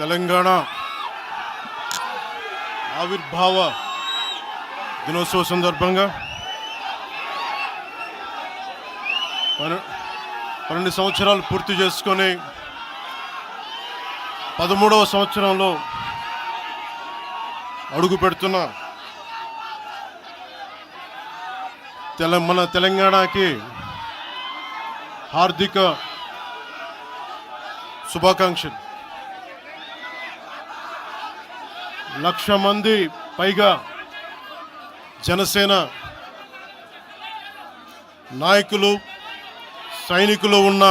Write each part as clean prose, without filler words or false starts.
తెలంగాణ ఆవిర్భావ దినోత్సవ సందర్భంగా 12 సంవత్సరాలు పూర్తి చేసుకొని 13వ సంవత్సరంలో అడుగు పెడుతున్న మన తెలంగాణకి హార్దిక శుభాకాంక్షలు. 1,00,000 మంది పైగా జనసేన నాయకులు సైనికులు ఉన్న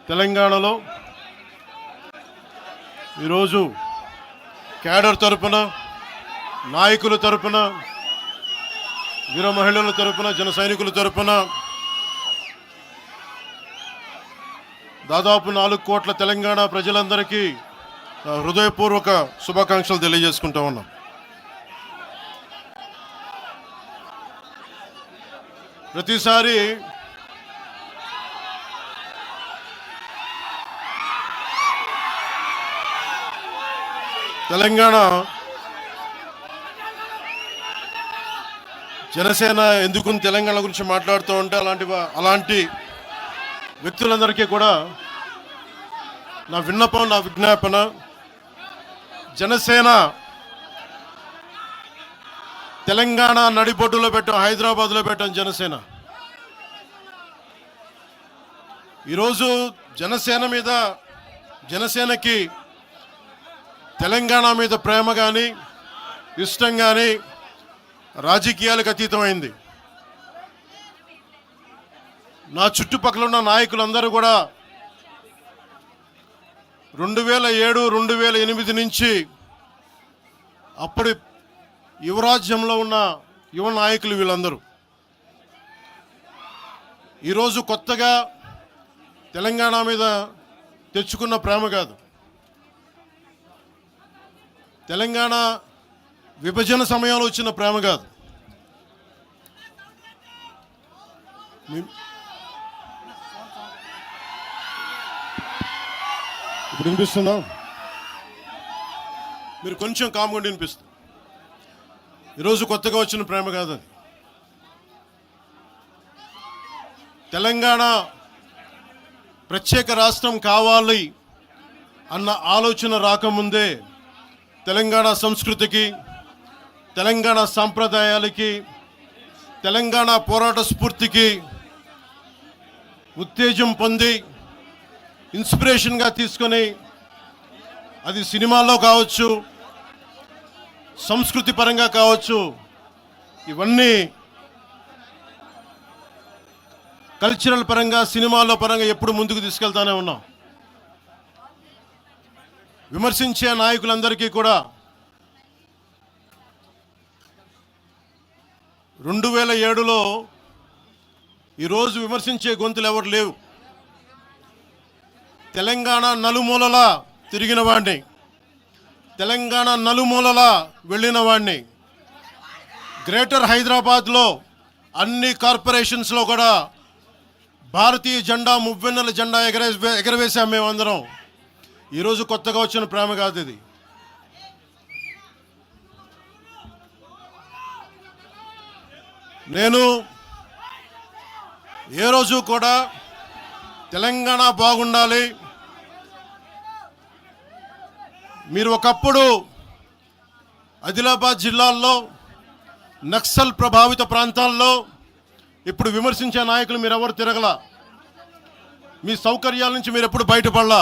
తెలంగాణలో ఈరోజు క్యాడర్ తరపున, నాయకుల తరపున, వీర మహిళల తరపున, జన సైనికుల తరపున దాదాపు 4 కోట్ల తెలంగాణ ప్రజలందరికీ హృదయపూర్వక శుభాకాంక్షలు తెలియజేసుకుంటా ఉన్నాం. ప్రతిసారి తెలంగాణ జనసేన ఎందుకు తెలంగాణ గురించి మాట్లాడుతూ ఉంటే అలాంటి వ్యక్తులందరికీ కూడా నా విన్నపం, నా విజ్ఞాపన, జనసేన తెలంగాణ నడిబొడ్డులో పెట్టాం, హైదరాబాద్లో పెట్టాం జనసేన. ఈరోజు జనసేనకి తెలంగాణ మీద ప్రేమ కానీ ఇష్టం కానీ రాజకీయాలకు అతీతమైంది. నా చుట్టుపక్కల ఉన్న నాయకులందరూ కూడా 2007, 2008 నుంచి అప్పటి యువరాజ్యంలో ఉన్న యువ నాయకులు వీళ్ళందరూ ఈరోజు కొత్తగా తెలంగాణ మీద తెచ్చుకున్న ప్రేమ కాదు. తెలంగాణ విభజన సమయంలో వచ్చిన ప్రేమ కాదు. ఇప్పుడు వినిపిస్తుందా? మీరు కొంచెం కామ్గా వినిపిస్తుంది. ఈరోజు కొత్తగా వచ్చిన ప్రేమ కాదు అది. తెలంగాణ ప్రత్యేక రాష్ట్రం కావాలి అన్న ఆలోచన రాకముందే తెలంగాణ సంస్కృతికి, తెలంగాణ సాంప్రదాయాలకి, తెలంగాణ పోరాట స్ఫూర్తికి ఉత్తేజం పొంది ఇన్స్పిరేషన్గా తీసుకొని, అది సినిమాల్లో కావచ్చు, సంస్కృతి పరంగా కావచ్చు, ఇవన్నీ కల్చరల్ పరంగా, సినిమాల్లో పరంగా ఎప్పుడు ముందుకు తీసుకెళ్తానే ఉన్నాం. విమర్శించే నాయకులందరికీ కూడా 2007లో ఈరోజు విమర్శించే గొంతులు ఎవరు లేవు. తెలంగాణ నలుమూలలా తిరిగిన వాడిని, తెలంగాణ నలుమూలలా వెళ్ళిన వాడిని, గ్రేటర్ హైదరాబాద్లో అన్ని కార్పొరేషన్స్లో కూడా భారతీయ జెండా, మువ్వెన్నెల జెండా ఎగరవేశాం మేమందరం. ఈరోజు కొత్తగా వచ్చిన ప్రేమ కాదు ఇది. నేను ఏ రోజు కూడా తెలంగాణ బాగుండాలి, మీరు ఒకప్పుడు ఆదిలాబాద్ జిల్లాల్లో నక్సల్ ప్రభావిత ప్రాంతాల్లో ఇప్పుడు విమర్శించే నాయకులు మీరెవరు తిరగల, మీ సౌకర్యాల నుంచి మీరు ఎప్పుడు బయటపడలా.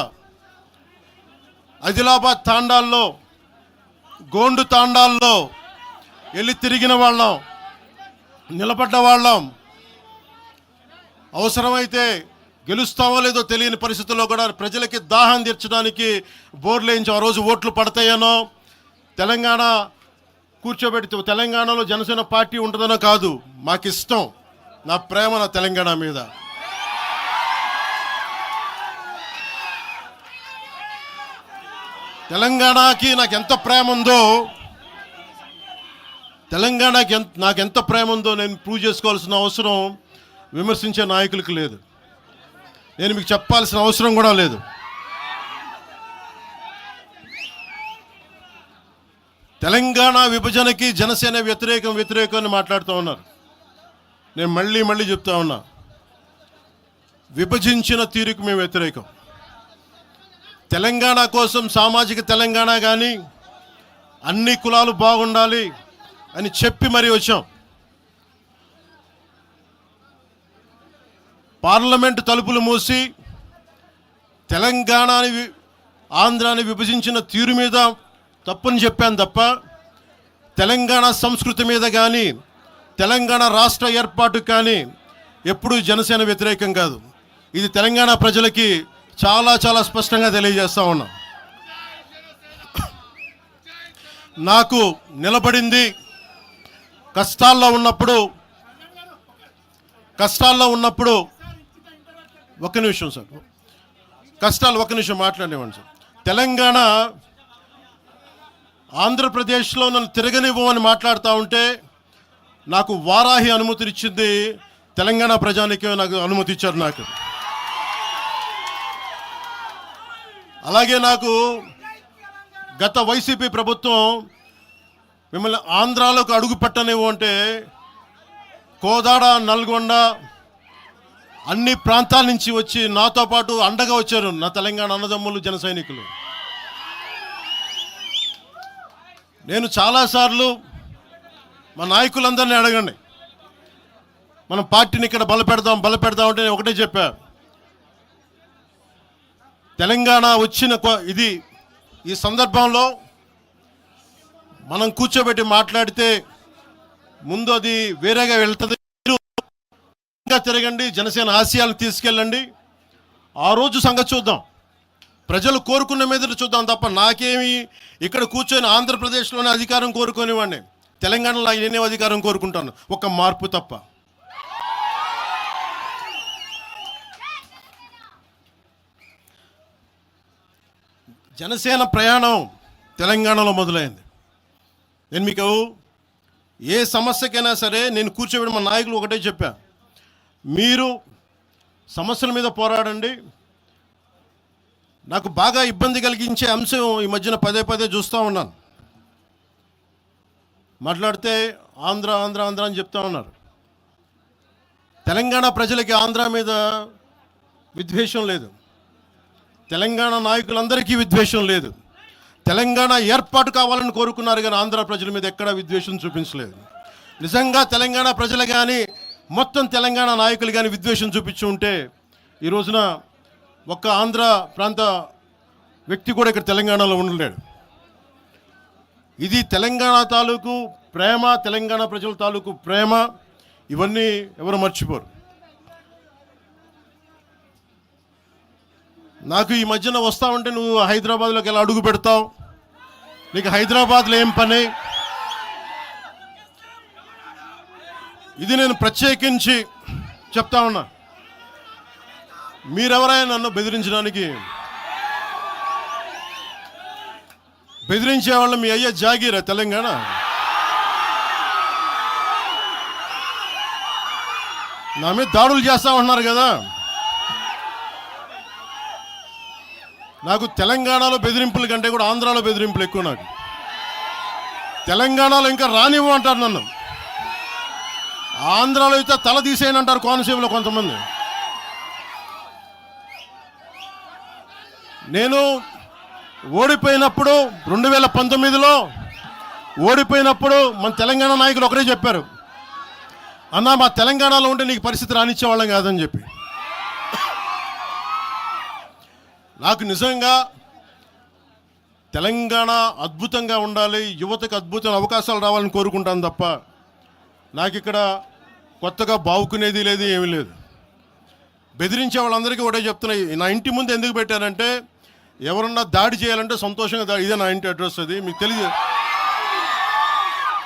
ఆదిలాబాద్ తాండాల్లో, గోండు తాండాల్లో వెళ్ళి తిరిగిన వాళ్ళం, నిలబడ్డ వాళ్ళం. అవసరమైతే గెలుస్తామో లేదో తెలియని పరిస్థితుల్లో కూడా ప్రజలకి దాహం తీర్చడానికి బోర్లు వేయించి ఆ రోజు ఓట్లు పడతాయనో, తెలంగాణ కూర్చోబెట్టి తెలంగాణలో జనసేన పార్టీ ఉంటుందనో కాదు. మాకు ఇష్టం, నా ప్రేమ నా తెలంగాణ మీద. తెలంగాణకి నాకెంత ప్రేమ ఉందో, తెలంగాణకి నాకెంత ప్రేమ ఉందో నేను ప్రూవ్ చేసుకోవాల్సిన అవసరం విమర్శించే నాయకులకు లేదు. నేను మీకు చెప్పాల్సిన అవసరం కూడా లేదు. తెలంగాణ విభజనకి జనసేన వ్యతిరేకం అని మాట్లాడుతూ ఉన్నారు. నేను మళ్ళీ చెప్తా ఉన్నా, విభజించిన తీరుకు మేము వ్యతిరేకం. తెలంగాణ కోసం సామాజిక తెలంగాణ కానీ అన్ని కులాలు బాగుండాలి అని చెప్పి మరీ వచ్చాం. పార్లమెంటు తలుపులు మూసి తెలంగాణని ఆంధ్రాని విభజించిన తీరు మీద తప్పుని చెప్పాను తప్ప తెలంగాణ సంస్కృతి మీద కానీ తెలంగాణ రాష్ట్ర ఏర్పాటు కానీ ఎప్పుడూ జనసేన వ్యతిరేకం కాదు. ఇది తెలంగాణ ప్రజలకి చాలా స్పష్టంగా తెలియజేస్తా ఉన్నా. నాకు నిలబడింది కష్టాల్లో ఉన్నప్పుడు ఒక్క నిమిషం సార్, ఒక్క నిమిషం మాట్లాడేవాడిని సార్. తెలంగాణ ఆంధ్రప్రదేశ్లో నన్ను తిరగనివ్వమని మాట్లాడుతూ ఉంటే నాకు వారాహి అనుమతినిచ్చింది తెలంగాణ ప్రజానికి, నాకు అనుమతి ఇచ్చారు. నాకు అలాగే నాకు గత వైసీపీ ప్రభుత్వం మిమ్మల్ని ఆంధ్రాలోకి అడుగు పెట్టనివ్వు అంటే కోదాడ, నల్గొండ అన్ని ప్రాంతాల నుంచి వచ్చి నాతో పాటు అండగా వచ్చారు నా తెలంగాణ అన్నదమ్ములు, జన సైనికులు. నేను చాలాసార్లు మా నాయకులందరినీ అడగండి, మనం పార్టీని ఇక్కడ బలపెడదాం అంటే నేను ఒకటే చెప్పా, తెలంగాణ వచ్చిన ఈ సందర్భంలో మనం కూర్చోబెట్టి మాట్లాడితే ముందు అది వేరేగా వెళ్తుంది. తిరగండి, జనసేన ఆశయాలను తీసుకెళ్ళండి, ఆ రోజు సంగతి చూద్దాం, ప్రజలు కోరుకున్న మీద చూద్దాం తప్ప నాకేమి ఇక్కడ కూర్చొని ఆంధ్రప్రదేశ్లోనే అధికారం కోరుకునేవాడిని, తెలంగాణలో నేనే అధికారం కోరుకుంటాను, ఒక మార్పు తప్ప. జనసేన ప్రయాణం తెలంగాణలో మొదలైంది. నేను మీకు ఏ సమస్యకైనా సరే నేను కూర్చోబెట్టి మా నాయకులు ఒకటే చెప్పా, మీరు సమస్యల మీద పోరాడండి. నాకు బాగా ఇబ్బంది కలిగించే అంశం ఈ మధ్యన పదే చూస్తూ ఉన్నాను. మాట్లాడితే ఆంధ్ర అని చెప్తా ఉన్నారు. తెలంగాణ ప్రజలకి ఆంధ్ర మీద విద్వేషం లేదు, తెలంగాణ నాయకులందరికీ విద్వేషం లేదు. తెలంగాణ ఏర్పాటు కావాలని కోరుకున్నారు కానీ ఆంధ్ర ప్రజల మీద ఎక్కడా విద్వేషం చూపించలేదు. నిజంగా తెలంగాణ ప్రజలు కానీ మొత్తం తెలంగాణ నాయకులు కానీ విద్వేషం చూపించి ఉంటే ఈ రోజున ఒక్క ఆంధ్ర ప్రాంత వ్యక్తి కూడా ఇక్కడ తెలంగాణలో ఉండలేడు. ఇది తెలంగాణ తాలూకు ప్రేమ, తెలంగాణ ప్రజల తాలూకు ప్రేమ, ఇవన్నీ ఎవరు మర్చిపోరు. నాకు ఈ మధ్యన వస్తా ఉంటే నువ్వు హైదరాబాద్లోకి ఎలా అడుగు పెడతావు, నీకు హైదరాబాద్లో ఏం పని, ఇది నేను ప్రత్యేకించి చెప్తా ఉన్నా. మీరెవరైనా నన్ను బెదిరించే వాళ్ళు మీ అయ్యే జాగీరా తెలంగాణ? నా మీద దాడులు చేస్తా ఉన్నారు కదా. నాకు తెలంగాణలో బెదిరింపుల కంటే కూడా ఆంధ్రాలో బెదిరింపులు ఎక్కువ. నాకు తెలంగాణలో ఇంకా రానివ్వు అంటారు నన్ను, ఆంధ్రాలో అయితే తల తీసేయని అంటారు కోనసీమలో కొంతమంది. నేను ఓడిపోయినప్పుడు 2019లో ఓడిపోయినప్పుడు మన తెలంగాణ నాయకులు ఒకరే చెప్పారు, అన్నా మా తెలంగాణలో ఉంటే నీకు పరిస్థితి రానిచ్చేవాళ్ళం కాదని చెప్పి. నాకు నిజంగా తెలంగాణ అద్భుతంగా ఉండాలి, యువతకు అద్భుతమైన అవకాశాలు రావాలని కోరుకుంటాను తప్ప నాకు ఇక్కడ కొత్తగా బావుకునేది లేదు, ఏమీ లేదు. బెదిరించే వాళ్ళందరికీ ఒకటే చెప్తున్నాయి, నా ఇంటి ముందు ఎందుకు పెట్టారంటే ఎవరన్నా దాడి చేయాలంటే సంతోషంగా ఇదే నా ఇంటి అడ్రస్, అది మీకు తెలియదు.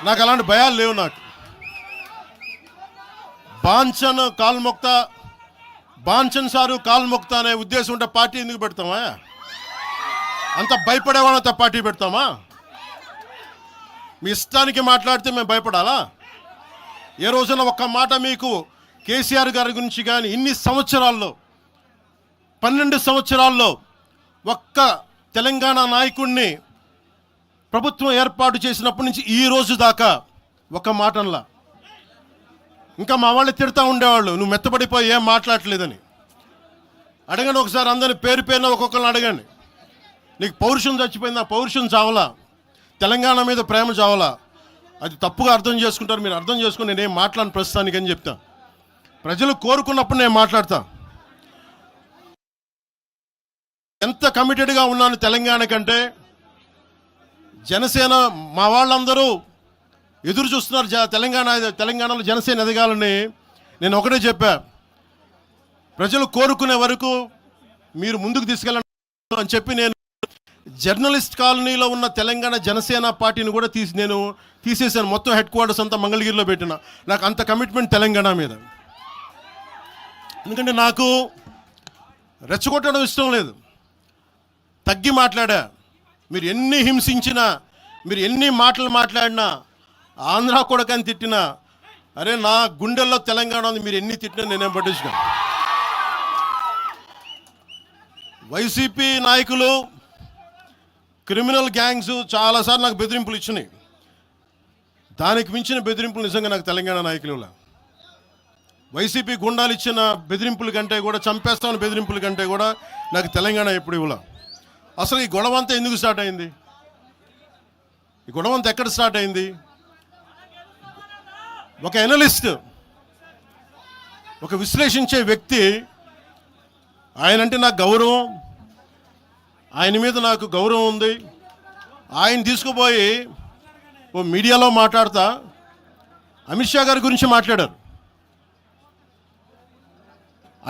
నాకు అలాంటి భయాలు లేవు. నాకు బాంచన్ సారు కాల్మొక్తా అనే ఉద్దేశం ఉంటే పార్టీ ఎందుకు పెడతామా? అంత భయపడేవాళ్ళంత పార్టీ పెడతామా? మీ ఇష్టానికి మాట్లాడితే మేము భయపడాలా? ఏ రోజున ఒక్క మాట మీకు కేసీఆర్ గారి గురించి కానీ ఇన్ని సంవత్సరాల్లో 12 సంవత్సరాల్లో ఒక్క తెలంగాణ నాయకుడిని ప్రభుత్వం ఏర్పాటు చేసినప్పటి నుంచి ఈ రోజు దాకా ఒక మాటంలా. ఇంకా మా వాళ్ళు తిడతా ఉండేవాళ్ళు, నువ్వు మెత్తబడిపోయి ఏం మాట్లాడలేదని. అడగండి ఒకసారి, అందరిని పేరు పేరున ఒక్కొక్కరిని అడగండి. నీకు పౌరుషం చచ్చిపోయింది, ఆ పౌరుషం చావలా, తెలంగాణ మీద ప్రేమ చావలా. అది తప్పుగా అర్థం చేసుకుంటారు, మీరు అర్థం చేసుకుని నేనేం మాట్లాడను ప్రస్తుతానికి అని చెప్తా. ప్రజలు కోరుకున్నప్పుడు నేను మాట్లాడతా. ఎంత కమిటెడ్గా ఉన్నాను తెలంగాణ కంటే, జనసేన మా వాళ్ళందరూ ఎదురు చూస్తున్నారు తెలంగాణలో జనసేన ఎదగాలని. నేను ఒకటే చెప్పా, ప్రజలు కోరుకునే వరకు మీరు ముందుకు తీసుకెళ్ళండి అని చెప్పి నేను జర్నలిస్ట్ కాలనీలో ఉన్న తెలంగాణ జనసేన పార్టీని కూడా నేను తీసేశాను. మొత్తం హెడ్ క్వార్టర్స్ అంతా మంగళగిరిలో పెట్టిన. నాకు అంత కమిట్మెంట్ తెలంగాణ మీద. ఎందుకంటే నాకు రెచ్చగొట్టడం ఇష్టం లేదు, తగ్గి మాట్లాడా. మీరు ఎన్ని హింసించినా, మీరు ఎన్ని మాటలు మాట్లాడినా, ఆంధ్ర కొడకని తిట్టినా, అరే నా గుండెల్లో తెలంగాణ ఉంది, మీరు ఎన్ని తిట్టినా నేనేం పట్టించుకో. వైసీపీ నాయకులు, క్రిమినల్ గ్యాంగ్స్ చాలాసార్లు నాకు బెదిరింపులు ఇచ్చినాయి. దానికి మించిన బెదిరింపులు నిజంగా నాకు తెలంగాణ నాయకులు. వైసీపీ గుండాలు ఇచ్చిన బెదిరింపుల కంటే కూడా, చంపేస్తామని బెదిరింపుల కంటే కూడా నాకు తెలంగాణ ఎప్పుడు ఇవ్వలే. అసలు ఈ గొడవ అంతా ఎందుకు స్టార్ట్ అయింది? ఈ గొడవ అంతా ఎక్కడ స్టార్ట్ అయింది? ఒక ఎనలిస్ట్, ఒక విశ్లేషించే వ్యక్తి, ఆయనంటే నాకు గౌరవం, ఆయన మీద నాకు గౌరవం ఉంది. ఆయన తీసుకుపోయి ఓ మీడియాలో మాట్లాడతా అమిత్ షా గారి గురించి మాట్లాడారు.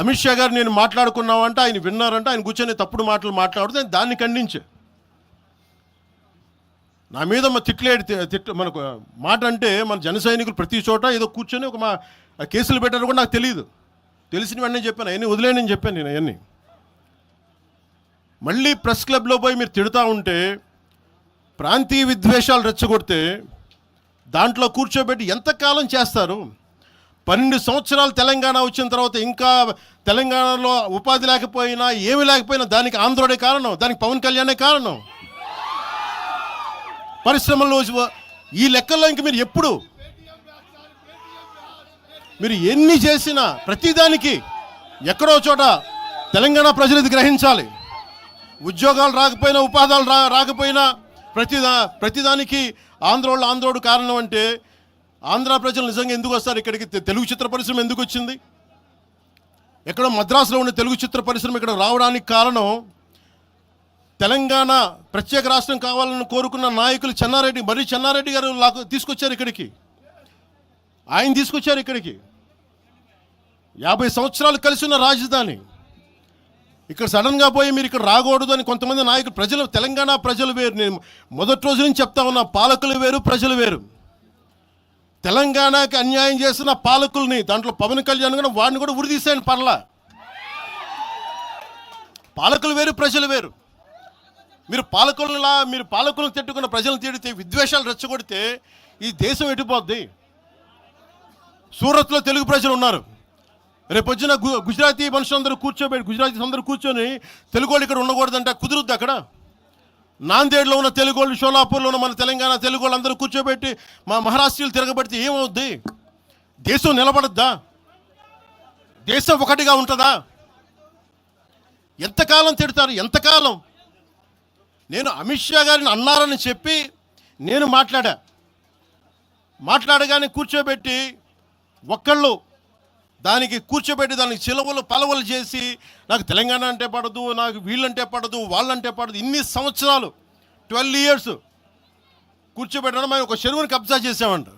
అమిత్ షా గారు నేను మాట్లాడుకున్నామంటే ఆయన విన్నారంటే, ఆయన కూర్చొని తప్పుడు మాటలు మాట్లాడితే దాన్ని ఖండించే. నా మీద మనకు మాట అంటే మన జన సైనికులు ప్రతి చోట ఏదో కూర్చొని ఒక కేసులు పెట్టారు కూడా నాకు తెలియదు. తెలిసిన వెంటనే చెప్పాను, అవన్నీ వదిలేనని చెప్పాను నేను. అవన్నీ మళ్ళీ ప్రెస్ క్లబ్లో పోయి మీరు తిడుతూ ఉంటే, ప్రాంతీయ విద్వేషాలు రెచ్చగొడితే దాంట్లో కూర్చోబెట్టి ఎంతకాలం చేస్తారు? 12 సంవత్సరాలు తెలంగాణ వచ్చిన తర్వాత ఇంకా తెలంగాణలో ఉపాధి లేకపోయినా, ఏమి లేకపోయినా దానికి ఆంధ్రుడే కారణం, దానికి పవన్ కళ్యాణే కారణం. పరిశ్రమల్లో ఈ లెక్కల్లో ఇంక మీరు ఎప్పుడు మీరు ఎన్ని చేసినా ప్రతిదానికి ఎక్కడో చోట తెలంగాణ ప్రజలు ఇది గ్రహించాలి. ఉద్యోగాలు రాకపోయినా, ఉపాధాలు రాకపోయినా ప్రతిదానికి ఆంధ్రోడు కారణం అంటే, ఆంధ్ర ప్రజలు నిజంగా ఎందుకు వస్తారు ఇక్కడికి? తెలుగు చిత్ర పరిశ్రమ ఎందుకు వచ్చింది? ఎక్కడో మద్రాసులో ఉన్న తెలుగు చిత్ర పరిశ్రమ ఇక్కడ రావడానికి కారణం తెలంగాణ ప్రత్యేక రాష్ట్రం కావాలని కోరుకున్న నాయకులు చెన్నారెడ్డి గారు తీసుకొచ్చారు ఇక్కడికి. ఆయన తీసుకొచ్చారు ఇక్కడికి. 50 సంవత్సరాలు కలిసి ఉన్న రాజధాని ఇక్కడ సడన్గా పోయి మీరు ఇక్కడ రాకూడదు అని కొంతమంది నాయకులు, తెలంగాణ ప్రజలు వేరు. నేను మొదటి రోజు నుంచి చెప్తా ఉన్నా, పాలకులు వేరు, ప్రజలు వేరు. తెలంగాణకి అన్యాయం చేసిన పాలకుల్ని, దాంట్లో పవన్ కళ్యాణ్ కూడా, వాడిని కూడా ఉరిదీసాను పర్లా. పాలకులు వేరు, ప్రజలు వేరు. మీరు పాలకులను తిట్టుకున్న ప్రజలను తిడితే, విద్వేషాలు రెచ్చగొడితే ఈ దేశం ఎటుపోద్ది? సూరత్లో తెలుగు ప్రజలు ఉన్నారు. రేపొచ్చిన గుజరాతీ మనుషులందరూ గుజరాతీస్ అందరూ కూర్చొని తెలుగు వాళ్ళు ఇక్కడ ఉండకూడదంటే కుదురుద్ది అక్కడ? నాందేడ్లో ఉన్న తెలుగు వాళ్ళు, షోలాపూర్లో ఉన్న మన తెలంగాణ తెలుగు వాళ్ళు అందరూ కూర్చోబెట్టి మా మహారాష్ట్రీయులు తిరగబెడితే ఏమవుద్ది? దేశం నిలబడద్దా? దేశం ఒకటిగా ఉంటుందా? ఎంతకాలం తిడతారు? ఎంతకాలం? నేను అమిత్ షా గారిని అన్నారని చెప్పి నేను మాట్లాడగానే కూర్చోబెట్టి ఒక్కళ్ళు దానికి చిలవలు పలవలు చేసి, నాకు తెలంగాణ అంటే పడదు, నాకు వీళ్ళంటే పడదు, వాళ్ళంటే పడదు, ఇన్ని సంవత్సరాలు 12 years కూర్చోబెట్టడం. మేము ఒక చెరువుని కబ్జా చేసామంట.